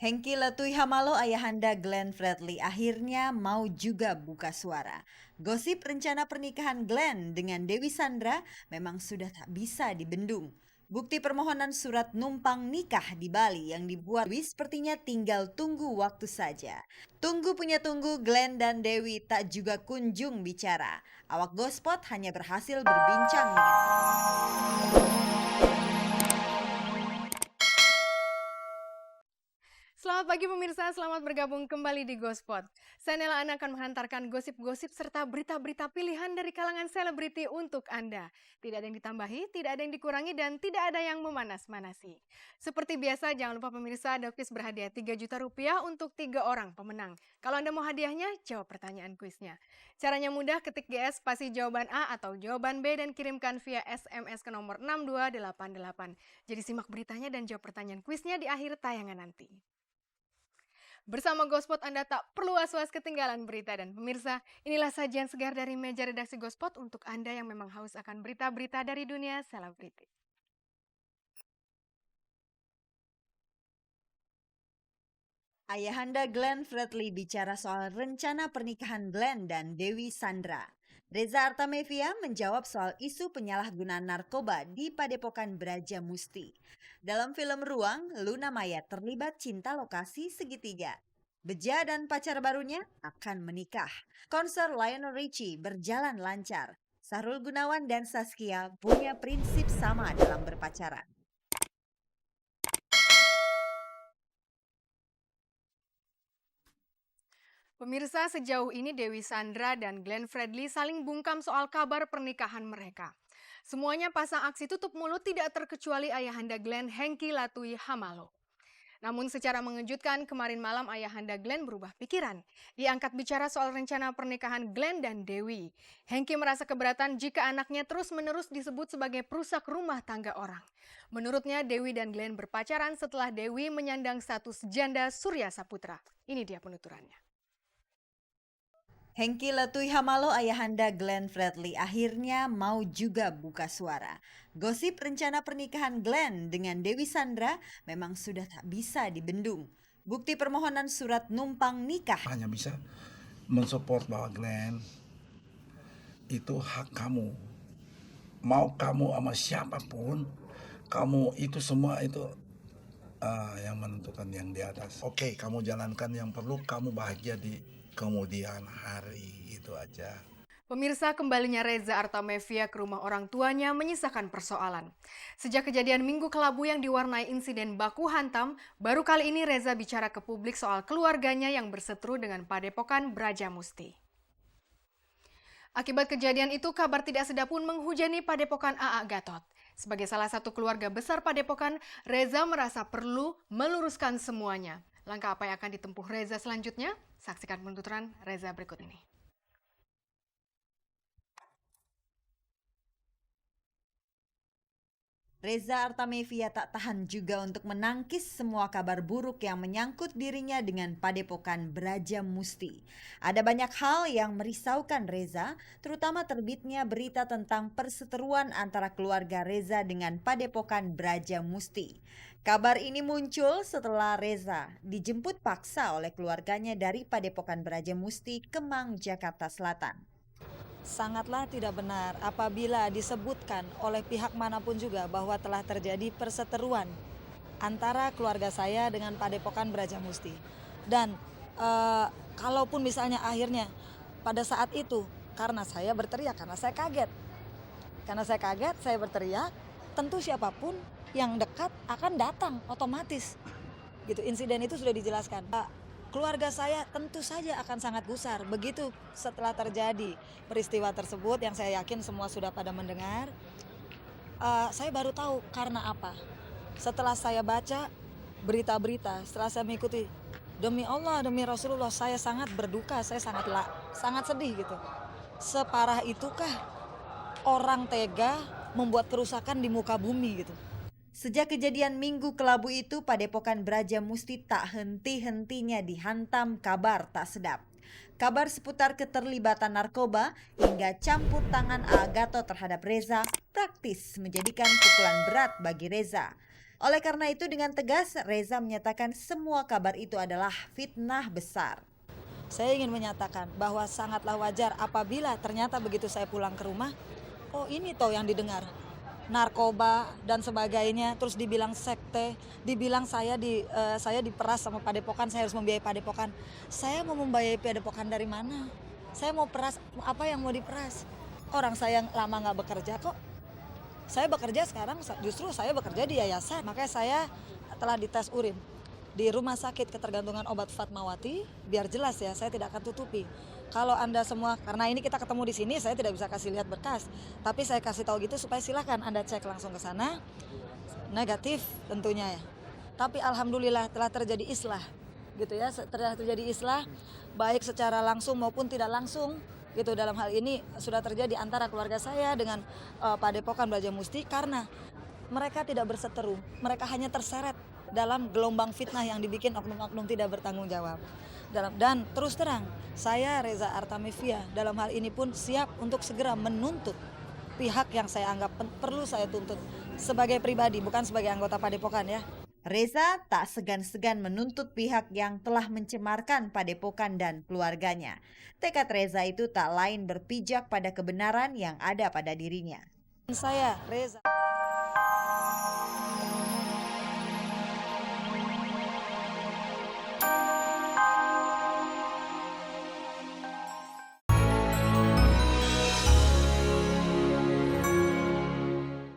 Hengky Letui Hamalo ayahanda Glenn Fredly akhirnya mau juga buka suara. Gosip rencana pernikahan Glenn dengan Dewi Sandra memang sudah tak bisa dibendung. Bukti permohonan surat numpang nikah di Bali yang dibuat Dewi sepertinya tinggal tunggu waktu saja. Tunggu punya tunggu, Glenn dan Dewi tak juga kunjung bicara. Awak Gospot hanya berhasil berbincang dengan Selamat pagi pemirsa, selamat bergabung kembali di Gospot. Saya Nela Ana akan menghantarkan gosip-gosip serta berita-berita pilihan dari kalangan selebriti untuk Anda. Tidak ada yang ditambahi, tidak ada yang dikurangi, dan tidak ada yang memanas-manasi. Seperti biasa, jangan lupa pemirsa ada kuis berhadiah 3 juta rupiah untuk 3 orang pemenang. Kalau Anda mau hadiahnya, jawab pertanyaan kuisnya. Caranya mudah, ketik GS spasi jawaban A atau jawaban B dan kirimkan via SMS ke nomor 6288. Jadi simak beritanya dan jawab pertanyaan kuisnya di akhir tayangan nanti. Bersama Gospot Anda tak perlu was-was ketinggalan berita, dan pemirsa, inilah sajian segar dari meja redaksi Gospot untuk Anda yang memang haus akan berita-berita dari dunia selebriti. Ayahanda Glenn Fredly bicara soal rencana pernikahan Glenn dan Dewi Sandra. Reza Artamevia menjawab soal isu penyalahgunaan narkoba di Padepokan Brajamusti. Dalam film Ruang, Luna Maya terlibat cinta lokasi segitiga. Beja dan pacar barunya akan menikah. Konser Lionel Richie berjalan lancar. Sahrul Gunawan dan Saskia punya prinsip sama dalam berpacaran. Pemirsa, sejauh ini Dewi Sandra dan Glenn Fredly saling bungkam soal kabar pernikahan mereka. Semuanya pasang aksi tutup mulut tidak terkecuali ayahanda Glenn, Hengky Letui Hamalo. Namun secara mengejutkan, kemarin malam ayahanda Glenn berubah pikiran. Ia angkat bicara soal rencana pernikahan Glenn dan Dewi. Hengky merasa keberatan jika anaknya terus-menerus disebut sebagai perusak rumah tangga orang. Menurutnya, Dewi dan Glenn berpacaran setelah Dewi menyandang status janda Surya Saputra. Ini dia penuturannya. Hengky Letui Hamalo ayahanda Glenn Fredly akhirnya mau juga buka suara. Gosip rencana pernikahan Glenn dengan Dewi Sandra memang sudah tak bisa dibendung. Bukti permohonan surat numpang nikah hanya bisa mensupport bahwa Glenn itu hak kamu. Mau kamu sama siapapun, kamu itu semua itu yang menentukan yang di atas. Oke, kamu jalankan yang perlu, kamu bahagia di kemudian hari, itu aja. Pemirsa, kembalinya Reza Artamevia ke rumah orang tuanya menyisakan persoalan. Sejak kejadian Minggu Kelabu yang diwarnai insiden baku hantam, baru kali ini Reza bicara ke publik soal keluarganya yang berseteru dengan Padepokan Brajamusti. Akibat kejadian itu, kabar tidak sedap pun menghujani Padepokan AA Gatot. Sebagai salah satu keluarga besar Padepokan, Reza merasa perlu meluruskan semuanya. Langkah apa yang akan ditempuh Reza selanjutnya? Saksikan penuturan Reza berikut ini. Reza Artamevia tak tahan juga untuk menangkis semua kabar buruk yang menyangkut dirinya dengan Padepokan Brajamusti. Ada banyak hal yang merisaukan Reza, terutama terbitnya berita tentang perseteruan antara keluarga Reza dengan Padepokan Brajamusti. Kabar ini muncul setelah Reza dijemput paksa oleh keluarganya dari Padepokan Brajamusti, Kemang, Jakarta Selatan. Sangatlah tidak benar apabila disebutkan oleh pihak manapun juga bahwa telah terjadi perseteruan antara keluarga saya dengan Padepokan Brajamusti. Dan kalaupun misalnya akhirnya pada saat itu karena saya berteriak, karena saya kaget, saya berteriak, tentu siapapun yang dekat akan datang otomatis. Gitu, insiden itu sudah dijelaskan. Keluarga saya tentu saja akan sangat gusar. Begitu setelah terjadi peristiwa tersebut yang saya yakin semua sudah pada mendengar, saya baru tahu karena apa. Setelah saya baca berita-berita, setelah saya mengikuti, demi Allah, demi Rasulullah, saya sangat berduka, saya sangat sedih gitu. Separah itukah orang tega membuat kerusakan di muka bumi gitu. Sejak kejadian Minggu Kelabu itu, Padepokan Brajamusti tak henti-hentinya dihantam kabar tak sedap. Kabar seputar keterlibatan narkoba hingga campur tangan AA Gatot terhadap Reza praktis menjadikan pukulan berat bagi Reza. Oleh karena itu dengan tegas Reza menyatakan semua kabar itu adalah fitnah besar. Saya ingin menyatakan bahwa sangatlah wajar apabila ternyata begitu saya pulang ke rumah, oh ini toh yang didengar, narkoba dan sebagainya, terus dibilang sekte, dibilang saya diperas sama Padepokan, saya harus membiayai Padepokan. Saya mau membiayai Padepokan dari mana? Saya mau peras, apa yang mau diperas? Orang saya yang lama nggak bekerja kok. Saya bekerja sekarang, justru saya bekerja di yayasan, makanya saya telah dites urin di Rumah Sakit Ketergantungan Obat Fatmawati, biar jelas ya, saya tidak akan tutupi. Kalau Anda semua, karena ini kita ketemu di sini, saya tidak bisa kasih lihat berkas, tapi saya kasih tahu gitu supaya silakan Anda cek langsung ke sana, negatif tentunya ya. Tapi alhamdulillah telah terjadi islah, gitu ya, telah terjadi islah, baik secara langsung maupun tidak langsung, gitu. Dalam hal ini sudah terjadi antara keluarga saya dengan Padepokan Brajamusti karena mereka tidak berseteru, mereka hanya terseret dalam gelombang fitnah yang dibikin oknum-oknum tidak bertanggung jawab. Dan terus terang, saya Reza Artamevia dalam hal ini pun siap untuk segera menuntut pihak yang saya anggap perlu saya tuntut sebagai pribadi, bukan sebagai anggota Padepokan ya. Reza tak segan-segan menuntut pihak yang telah mencemarkan Padepokan dan keluarganya. Tekad Reza itu tak lain berpijak pada kebenaran yang ada pada dirinya. Saya Reza